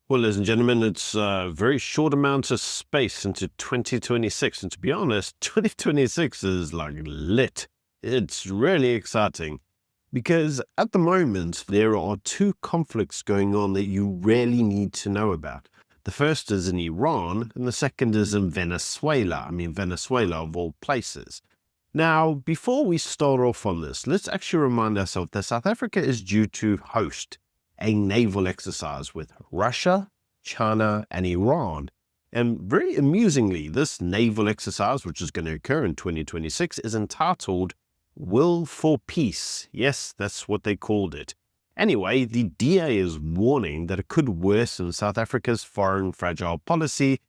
Well, ladies and gentlemen, it's a very short amount of space into 2026. And to be honest, 2026 is like lit. It's really exciting because at the moment, there are two conflicts going on that you really need to know about. The first is in Iran, and the second is in Venezuela. Venezuela of all places. Now, before we start off on this, let's actually remind ourselves that South Africa is due to host a naval exercise with Russia, China, and Iran. And very amusingly, this naval exercise, which is going to occur in 2026, is entitled Will for Peace. Yes, that's what they called it. Anyway, the DA is warning that it could worsen South Africa's foreign fragile policy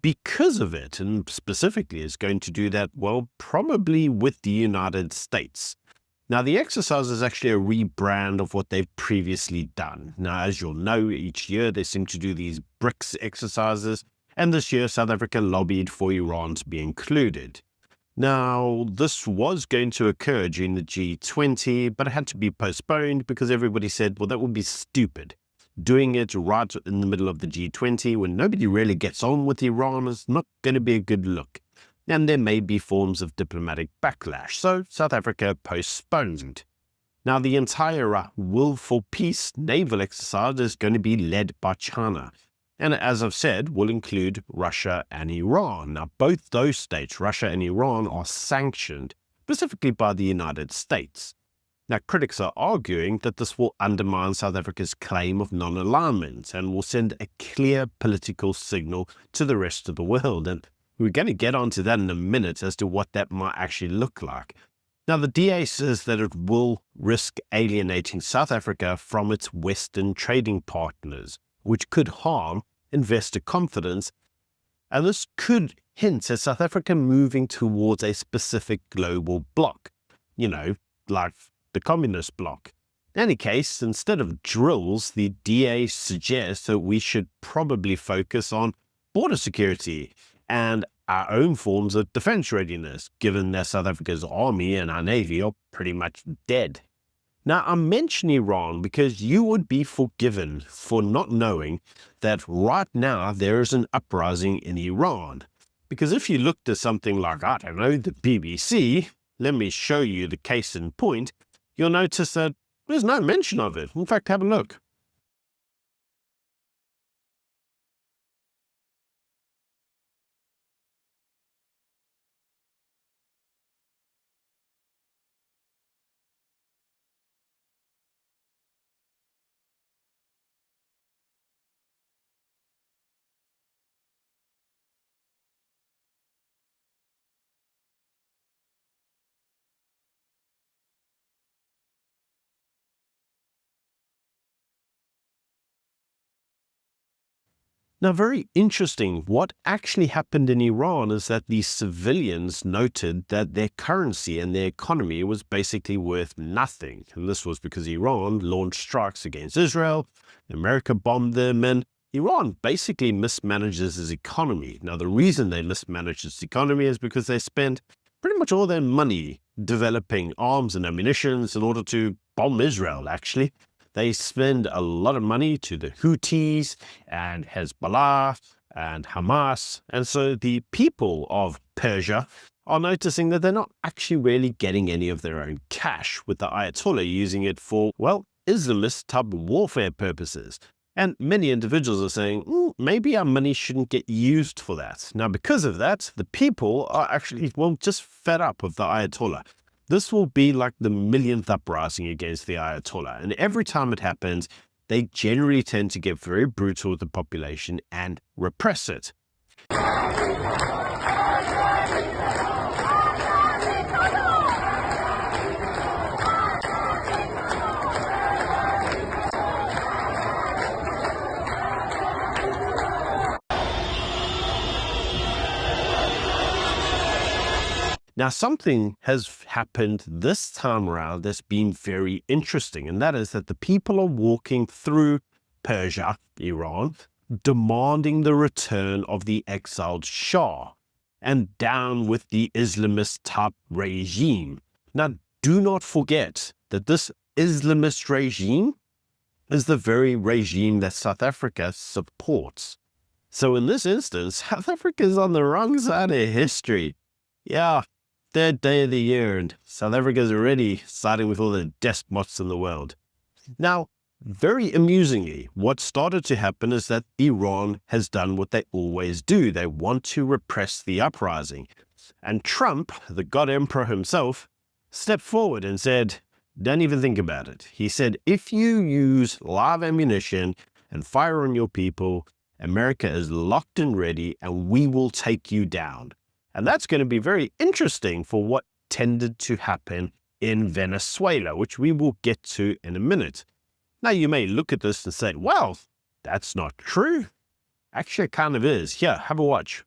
because of it, and specifically is going to do that, well, probably with the United States. Now, the exercise is actually a rebrand of what they've previously done. Now, as you'll know, each year they seem to do these BRICS exercises, and this year South Africa lobbied for Iran to be included. Now, this was going to occur during the G20, but it had to be postponed because everybody said, well, that would be stupid. Doing it right in the middle of the G20 when nobody really gets on with Iran is not going to be a good look. And there may be forms of diplomatic backlash, so South Africa postponed. Now, the entire Will for Peace naval exercise is going to be led by China, and as I've said, will include Russia and Iran. Now, both those states, Russia and Iran, are sanctioned, specifically by the United States. Now, critics are arguing that this will undermine South Africa's claim of non-alignment and will send a clear political signal to the rest of the world, and we're going to get onto that in a minute as to what that might actually look like. Now, the DA says that it will risk alienating South Africa from its Western trading partners, which could harm investor confidence, and this could hint at South Africa moving towards a specific global bloc, like the communist bloc. In any case, instead of drills, the DA suggests that we should probably focus on border security and our own forms of defense readiness, given that South Africa's army and our navy are pretty much dead. Now, I mention Iran because you would be forgiven for not knowing that right now there is an uprising in Iran. Because if you looked at something like, I don't know, the BBC, let me show you the case in point, you'll notice that there's no mention of it. In fact, have a look. Now, very interesting, what actually happened in Iran is that the civilians noted that their currency and their economy was basically worth nothing. And this was because Iran launched strikes against Israel, America bombed them, and Iran basically mismanages its economy. Now, the reason they mismanage its economy is because they spend pretty much all their money developing arms and ammunition in order to bomb Israel, actually. They spend a lot of money to the Houthis and Hezbollah and Hamas. And so the people of Persia are noticing that they're not actually really getting any of their own cash, with the Ayatollah using it for, well, Islamist type warfare purposes. And many individuals are saying, maybe our money shouldn't get used for that. Now, because of that, the people are actually, well, just fed up of the Ayatollah. This will be like the millionth uprising against the Ayatollah, and every time it happens, they generally tend to get very brutal with the population and repress it. Now, something has happened this time around that's been very interesting, and that is that the people are walking through Persia, Iran, demanding the return of the exiled Shah and down with the Islamist type regime. Now, do not forget that this Islamist regime is the very regime that South Africa supports. So in this instance, South Africa is on the wrong side of history. Yeah, third day of the year, and South Africa is already siding with all the despots in the world. Now, very amusingly, what started to happen is that Iran has done what they always do. They want to repress the uprising. And Trump, the God Emperor himself, stepped forward and said, don't even think about it. He said, if you use live ammunition and fire on your people, America is locked and ready and we will take you down. And that's going to be very interesting for what tended to happen in Venezuela, which we will get to in a minute. Now, you may look at this and say, well, that's not true. Actually, it kind of is. Here, have a watch.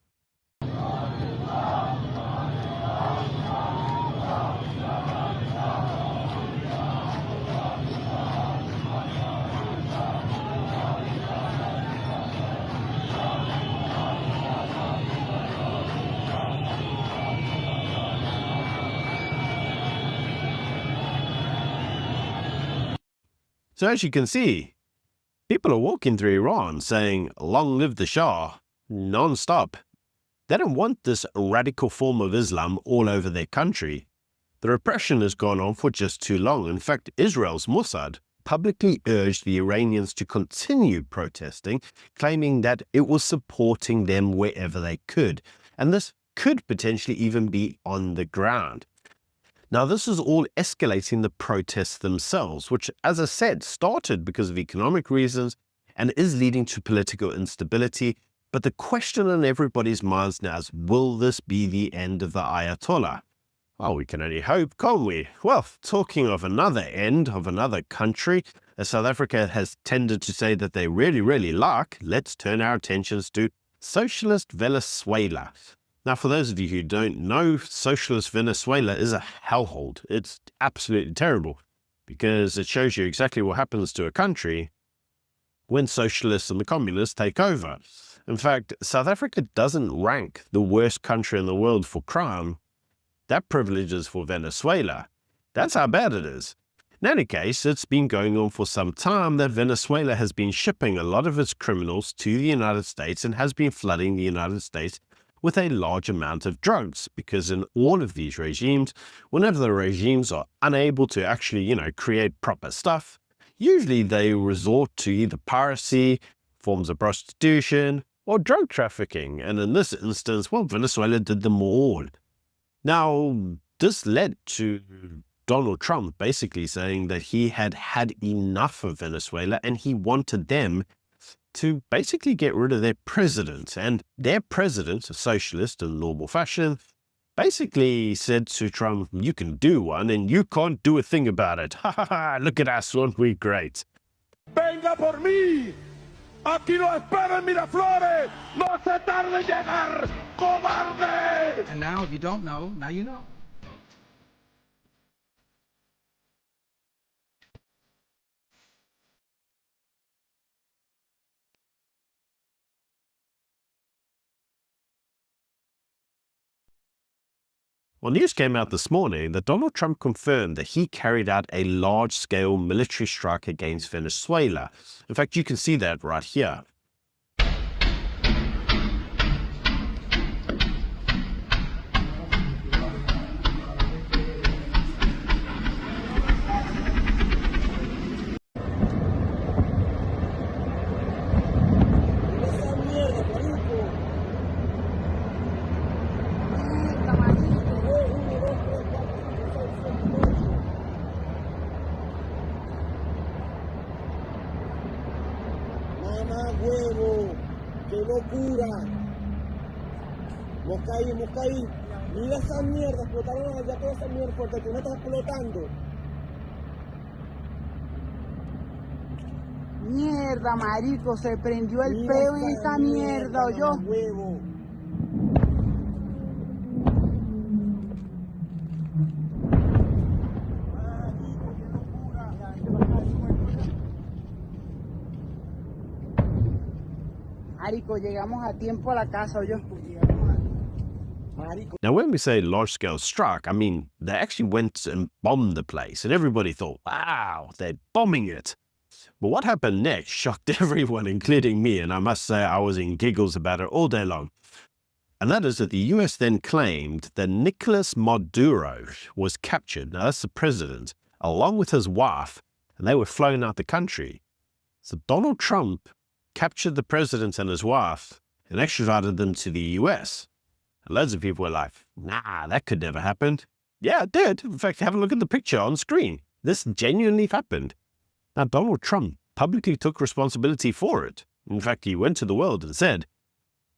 So as you can see, people are walking through Iran saying, long live the Shah, non-stop. They don't want this radical form of Islam all over their country. The repression has gone on for just too long. In fact, Israel's Mossad publicly urged the Iranians to continue protesting, claiming that it was supporting them wherever they could. And this could potentially even be on the ground. Now, this is all escalating the protests themselves, which, as I said, started because of economic reasons and is leading to political instability. But the question on everybody's minds now is, will this be the end of the Ayatollah? Well, we can only hope, can't we? Well, talking of another end of another country, as South Africa has tended to say that they really, really like, let's turn our attentions to socialist Venezuela. Now, for those of you who don't know, socialist Venezuela is a hellhole. It's absolutely terrible because it shows you exactly what happens to a country when socialists and the communists take over. In fact, South Africa doesn't rank the worst country in the world for crime. That privilege is for Venezuela. That's how bad it is. In any case, it's been going on for some time that Venezuela has been shipping a lot of its criminals to the United States and has been flooding the United States with a large amount of drugs, because in all of these regimes, whenever the regimes are unable to actually, create proper stuff, usually they resort to either piracy, forms of prostitution, or drug trafficking. And in this instance, well, Venezuela did them all. Now, this led to Donald Trump basically saying that he had had enough of Venezuela and he wanted them to basically get rid of their president. And their president, a socialist in normal fashion, basically said to Trump, you can do one and you can't do a thing about it. Ha ha ha, look at us, aren't we great? Venga por mí. Aquí lo espero en Miraflores. No se tarde en llegar, cobarde. And now, if you don't know, now you know. Well, news came out this morning that Donald Trump confirmed that he carried out a large-scale military strike against Venezuela. In fact, you can see that right here. Huevo, qué locura. Moscaí. Mira esa mierda, explotaron allá toda esa mierda porque tú no estás explotando. Mierda, marico, se prendió el peo en esta mierda, ¿oyó? Huevo. Marico, llegamos a tiempo a la casa, ¿oyó? Now, when we say large-scale strike, I mean, they actually went and bombed the place, and everybody thought, wow, they're bombing it. But what happened next shocked everyone, including me, and I must say I was in giggles about it all day long. And that is that the US then claimed that Nicolás Maduro was captured, now that's the president, along with his wife, and they were flown out the country. So Donald Trump captured the president and his wife and extradited them to the US. And loads of people were like, nah, that could never happen. Yeah, it did. In fact, have a look at the picture on screen. This genuinely happened. Now, Donald Trump publicly took responsibility for it. In fact, he went to the world and said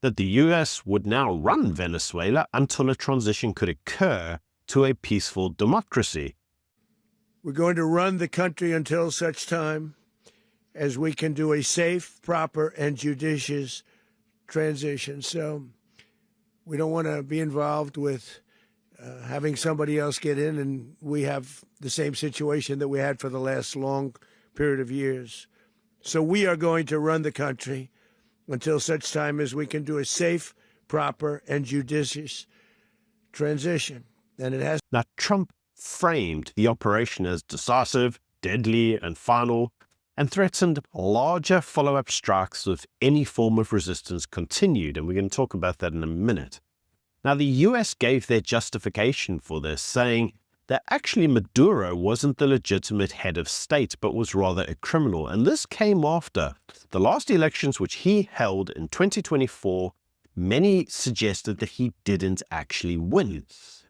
that the US would now run Venezuela until a transition could occur to a peaceful democracy. We're going to run the country until such time as we can do a safe, proper, and judicious transition. So we don't want to be involved with having somebody else get in, and we have the same situation that we had for the last long period of years. So we are going to run the country until such time as we can do a safe, proper, and judicious transition. And it has. Now, Trump framed the operation as decisive, deadly, and final, and threatened larger follow-up strikes if any form of resistance continued, and we're going to talk about that in a minute. Now, the US gave their justification for this, saying that actually Maduro wasn't the legitimate head of state, but was rather a criminal. And this came after the last elections, which he held in 2024. Many suggested that he didn't actually win,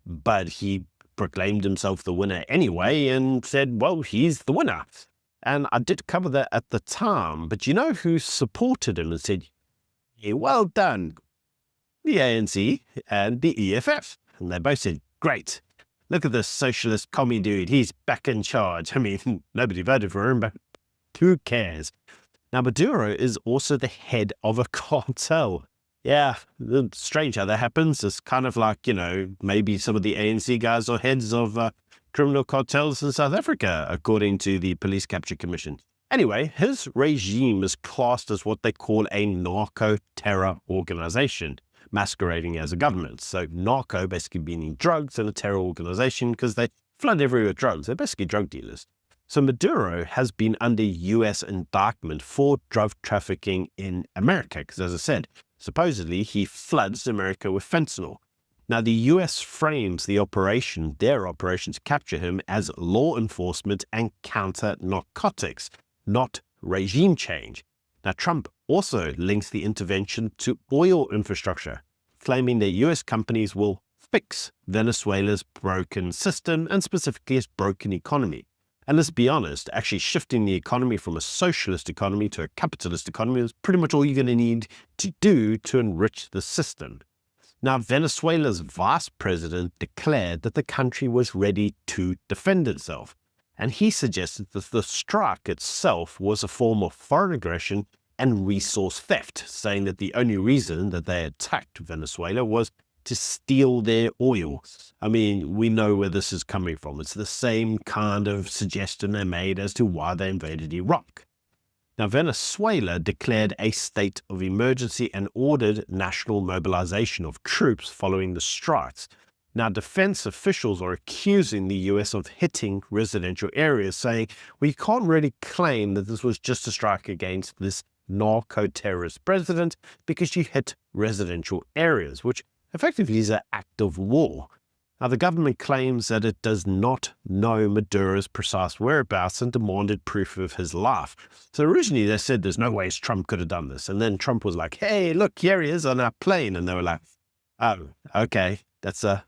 but he proclaimed himself the winner anyway and said, well, he's the winner. And I did cover that at the time, but you know who supported him and said, yeah, well done? The ANC and the EFF. And they both said, great. Look at this socialist commie dude. He's back in charge. I mean, nobody voted for him, but who cares? Now, Maduro is also the head of a cartel. Yeah, strange how that happens. It's kind of like, you know, maybe some of the ANC guys are heads of criminal cartels in South Africa, according to the Police Capture Commission. Anyway, his regime is classed as what they call a narco-terror organization, masquerading as a government. So narco basically meaning drugs, and a terror organization because they flood everywhere with drugs. They're basically drug dealers. So Maduro has been under US indictment for drug trafficking in America because, as I said, supposedly he floods America with fentanyl. Now, the US frames their operation to capture him as law enforcement and counter narcotics, not regime change. Now, Trump also links the intervention to oil infrastructure, claiming that US companies will fix Venezuela's broken system and specifically its broken economy. And let's be honest, actually shifting the economy from a socialist economy to a capitalist economy is pretty much all you're going to need to do to enrich the system. Now, Venezuela's vice president declared that the country was ready to defend itself. And he suggested that the strike itself was a form of foreign aggression and resource theft, saying that the only reason that they attacked Venezuela was to steal their oil. I mean, we know where this is coming from. It's the same kind of suggestion they made as to why they invaded Iraq. Now, Venezuela declared a state of emergency and ordered national mobilization of troops following the strikes. Now, defense officials are accusing the US of hitting residential areas, saying, well, you can't really claim that this was just a strike against this narco-terrorist president because you hit residential areas, which effectively is an act of war. Now, the government claims that it does not know Maduro's precise whereabouts and demanded proof of his life. So originally they said there's no ways Trump could have done this. And then Trump was like, hey, look, here he is on our plane. And they were like, oh, okay, that's a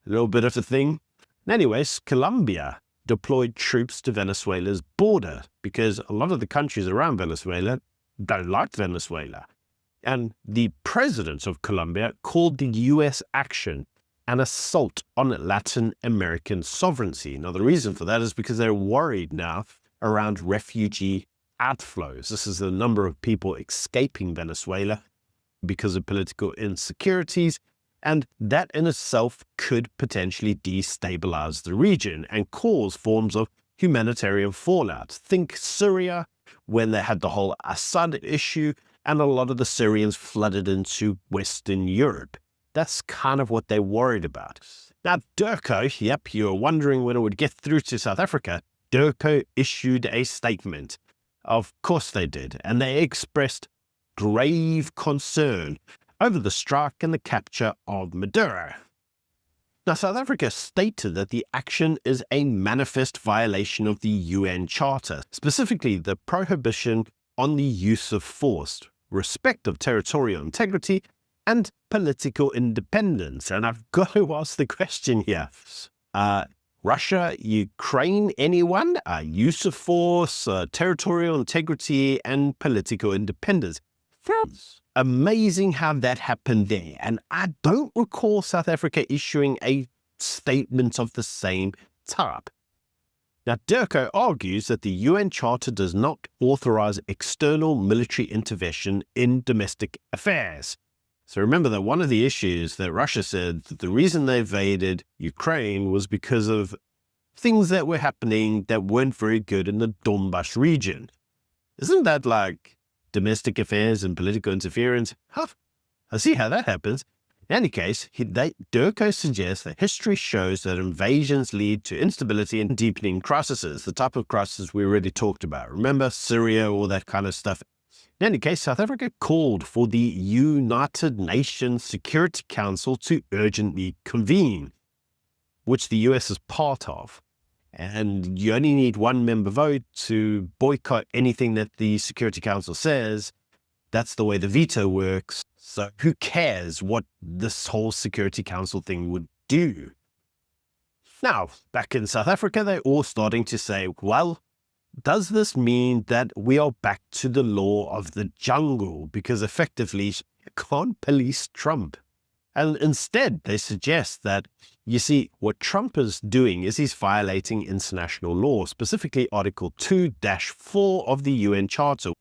little bit of a thing. And anyways, Colombia deployed troops to Venezuela's border because a lot of the countries around Venezuela don't like Venezuela. And the president of Colombia called the US action an assault on Latin American sovereignty. Now, the reason for that is because they're worried now around refugee outflows. This is the number of people escaping Venezuela because of political insecurities, and that in itself could potentially destabilize the region and cause forms of humanitarian fallout. Think Syria, when they had the whole Assad issue, and a lot of the Syrians flooded into Western Europe. That's kind of what they're worried about. Now, DIRCO, yep, you were wondering when it would get through to South Africa. DIRCO issued a statement Of course they did, and they expressed grave concern over the strike and the capture of Maduro. Now, South Africa stated that the action is a manifest violation of the UN Charter, specifically the prohibition on the use of force, respect of territorial integrity, and political independence. And I've got to ask the question here. Russia, Ukraine, anyone? Use of force, territorial integrity, and political independence. It's amazing how that happened there. And I don't recall South Africa issuing a statement of the same type. Now, Durko argues that the UN Charter does not authorize external military intervention in domestic affairs. So remember that one of the issues that Russia said that the reason they invaded Ukraine was because of things that were happening that weren't very good in the Donbass region. Isn't that like domestic affairs and political interference? I see how that happens. In any case, Durko suggests that history shows that invasions lead to instability and deepening crises, the type of crisis we already talked about. Remember Syria, all that kind of stuff. In any case, South Africa called for the United Nations Security Council to urgently convene, which the US is part of. And you only need one member vote to boycott anything that the Security Council says. That's the way the veto works. So who cares what this whole Security Council thing would do? Now, back in South Africa, they're all starting to say, well, does this mean that we are back to the law of the jungle? Because effectively, you can't police Trump. And instead, they suggest that, you see, what Trump is doing is he's violating international law, specifically Article 2-4 of the UN Charter,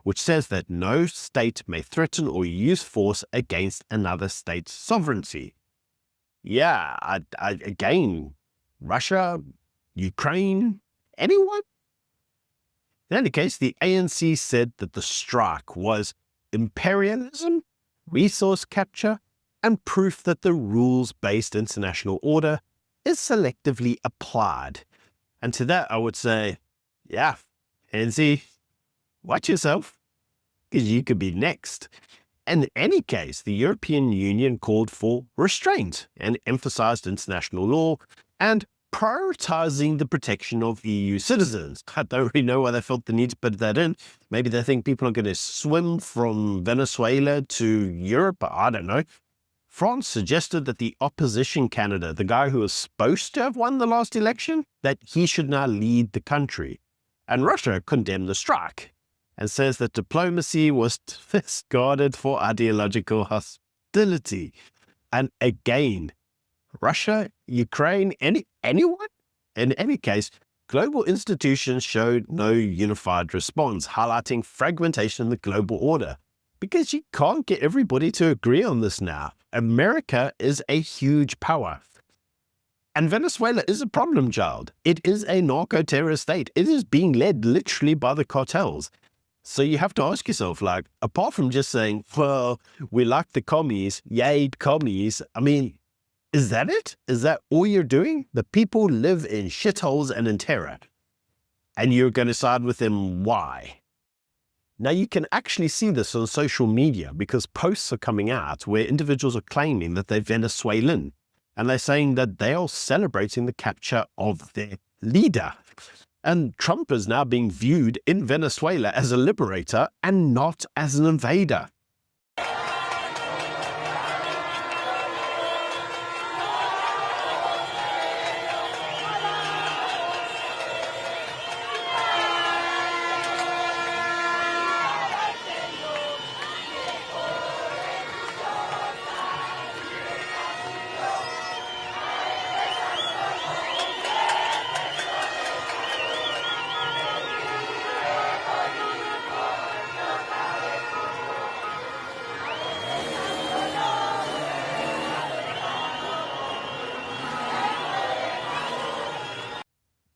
which says that no state may threaten or use force against another state's sovereignty. Yeah, again, Russia, Ukraine, anyone? In any case, the ANC said that the strike was imperialism, resource capture, and proof that the rules-based international order is selectively applied. And to that, I would say, yeah, ANC, watch yourself, because you could be next. In any case, the European Union called for restraint and emphasized international law and prioritizing the protection of EU citizens. I don't really know why they felt the need to put that in. Maybe they think people are going to swim from Venezuela to Europe. I don't know. France suggested that the opposition candidate, the guy who was supposed to have won the last election, that he should now lead the country. And Russia condemned the strike and says that diplomacy was discarded for ideological hostility. And again, Russia, Ukraine, anyone? In any case, global institutions showed no unified response, highlighting fragmentation in the global order. Because you can't get everybody to agree on this now. America is a huge power. And Venezuela is a problem child. It is a narco-terror state. It is being led literally by the cartels. So you have to ask yourself, like, apart from just saying, well, we like the commies, yay, commies, I mean, is that it? Is that all you're doing? The people live in shitholes and in terror. And you're going to side with them, why? Now, you can actually see this on social media because posts are coming out where individuals are claiming that they're Venezuelan. And they're saying that they are celebrating the capture of their leader. And Trump is now being viewed in Venezuela as a liberator and not as an invader.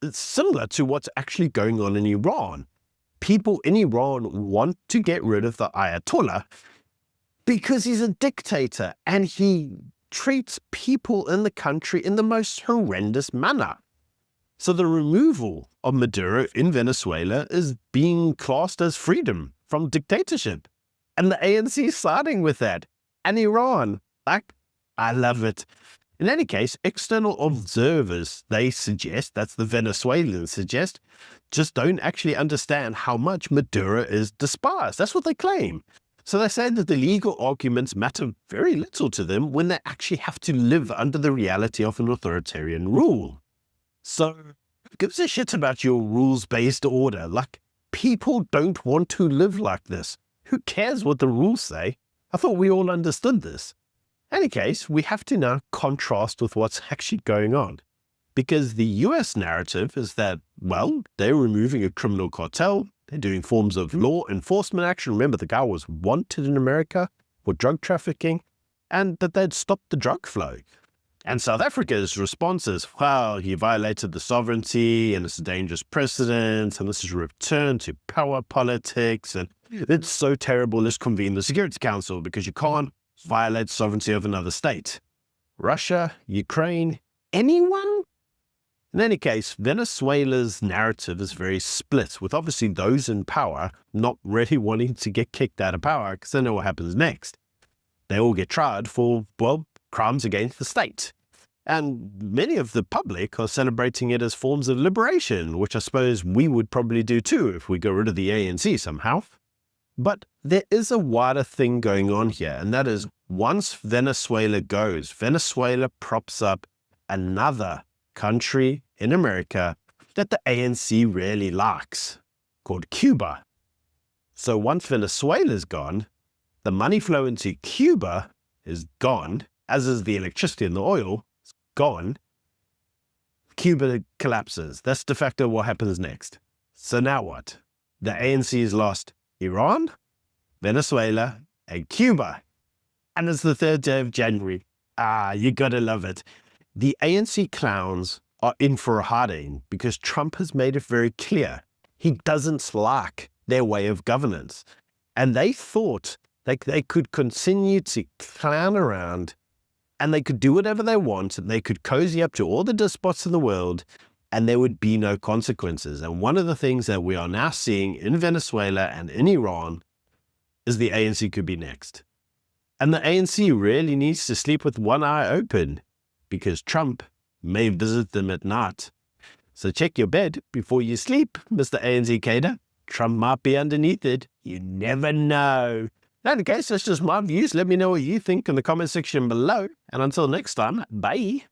It's similar to what's actually going on in Iran. People in Iran want to get rid of the Ayatollah because he's a dictator and he treats people in the country in the most horrendous manner. So the removal of Maduro in Venezuela is being classed as freedom from dictatorship. And the ANC is siding with that. And Iran, I love it. In any case, external observers, they suggest, that's the Venezuelans suggest, just don't actually understand how much Maduro is despised. That's what they claim. So they say that the legal arguments matter very little to them when they actually have to live under the reality of an authoritarian rule. So who gives a shit about your rules-based order? People don't want to live like this. Who cares what the rules say? I thought we all understood this. In any case, we have to now contrast with what's actually going on. Because the US narrative is that, well, they're removing a criminal cartel, they're doing forms of law enforcement action. Remember, the guy was wanted in America for drug trafficking, and that they'd stopped the drug flow. And South Africa's response is, well, he violated the sovereignty, and it's a dangerous precedent, and this is a return to power politics, and it's so terrible, let's convene the Security Council, because you can't violate sovereignty of another state. Russia, Ukraine, anyone? In any case, Venezuela's narrative is very split, with obviously those in power not really wanting to get kicked out of power because they know what happens next. They all get tried for, well, crimes against the state. And many of the public are celebrating it as forms of liberation, which I suppose we would probably do too if we got rid of the ANC somehow. But there is a wider thing going on here, and that is once Venezuela goes, Venezuela props up another country in America that the ANC really likes, called Cuba. So once Venezuela's gone, the money flow into Cuba is gone, as is the electricity and the oil, it's gone. Cuba collapses. That's de facto what happens next. So now what? The ANC has lost Iran, Venezuela, and Cuba. And it's the 3rd day of January. You gotta love it. The ANC clowns are in for a hard-in because Trump has made it very clear he doesn't like their way of governance. And they thought they could continue to clown around and they could do whatever they want and they could cozy up to all the despots in the world and there would be no consequences. And one of the things that we are now seeing in Venezuela and in Iran is the ANC could be next. And the ANC really needs to sleep with one eye open because Trump may visit them at night. So check your bed before you sleep, Mr. ANC cater. Trump might be underneath it. You never know. In any case, that's just my views. Let me know what you think in the comment section below. And until next time, bye.